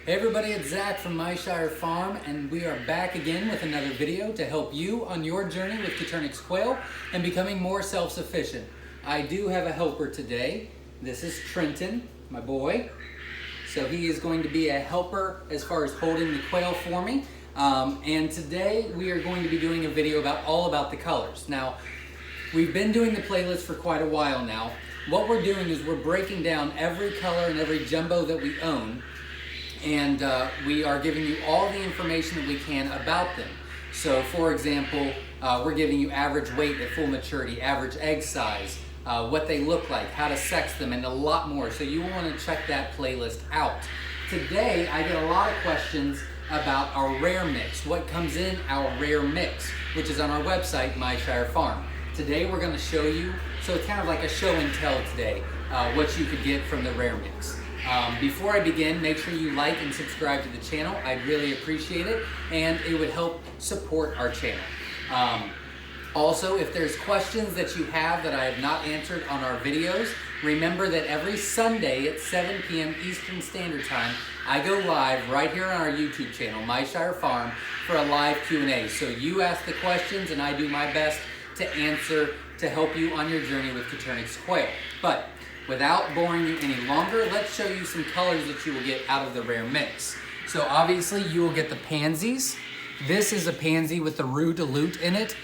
Hey everybody, it's Zach from Myshire Farm, and we are back again with another video to help you on your journey with Coturnix quail and becoming more self-sufficient. I do have a helper today. This is Trenton, my boy. So he is going to be a helper as far as holding the quail for me. And today we are going to be doing a video all about the colors. Now, we've been doing the playlist for quite a while now. What we're doing is we're breaking down every color and every jumbo that we own, and we are giving you all the information that we can about them. So for example, we're giving you average weight at full maturity, average egg size, what they look like, how to sex them, and a lot more. So you want to check that playlist out. Today, I get a lot of questions about our rare mix, what comes in our rare mix, which is on our website, Myshire Farm. Today we're going to show you, so it's kind of like a show and tell today, what you could get from the rare mix. Before I begin, make sure you like and subscribe to the channel. I'd really appreciate it, and it would help support our channel. Also, if there's questions that you have that I have not answered on our videos, remember that every Sunday at 7 p.m. Eastern Standard Time, I go live right here on our YouTube channel, Myshire Farm, for a live Q&A. So you ask the questions, and I do my best to answer to help you on your journey with Coturnix quail. But without boring you any longer, let's show you some colors that you will get out of the rare mix. So obviously you will get the pansies. This is a pansy with the roux de lutte in it.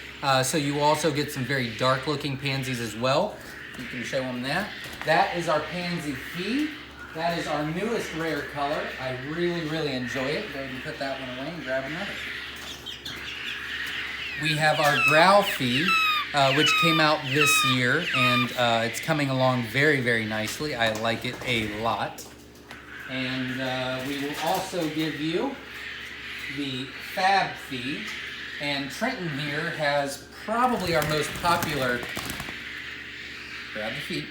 So you also get some very dark looking pansies as well. You can show them that. That is our pansy fee. That is our newest rare color. I really enjoy it. Go ahead and put that one away and grab another. We have our growl fee, which came out this year, and it's coming along very nicely. I like it a lot. And we will also give you the fab fee, and Trenton here has probably our most popular, grab the feet,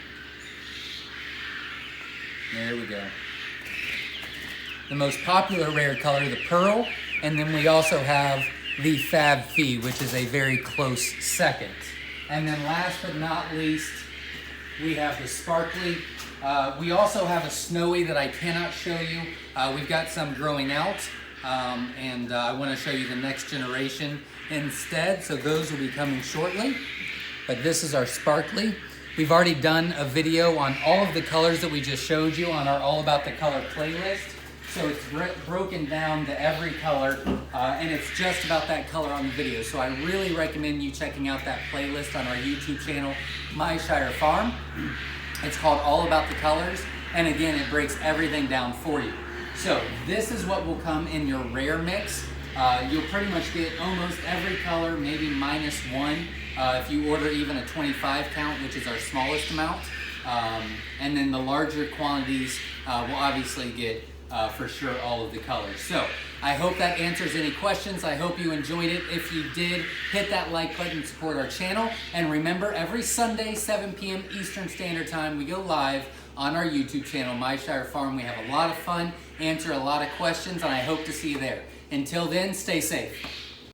there we go, the most popular rare color, the pearl, and then we also have the fab fee, which is a very close second. And then last but not least, we have the sparkly. We also have a snowy that I cannot show you. We've got some growing out, and I want to show you the next generation instead, so those will be coming shortly. But this is our sparkly. We've already done a video on all of the colors that we just showed you on our All About the Color playlist. So it's broken down to every color, and it's just about that color on the video. So I really recommend you checking out that playlist on our YouTube channel, Myshire Farm. It's called All About the Colors, and again, it breaks everything down for you. So this is what will come in your rare mix. You'll pretty much get almost every color, maybe minus one, if you order even a 25 count, which is our smallest amount. And then the larger quantities will obviously get for sure all of the colors. So I hope that answers any questions. I hope you enjoyed it. If you did, hit that like button to support our channel. And remember, every Sunday, 7 p.m. Eastern Standard Time, we go live on our YouTube channel, Myshire Farm. We have a lot of fun, answer a lot of questions, and I hope to see you there. Until then, stay safe.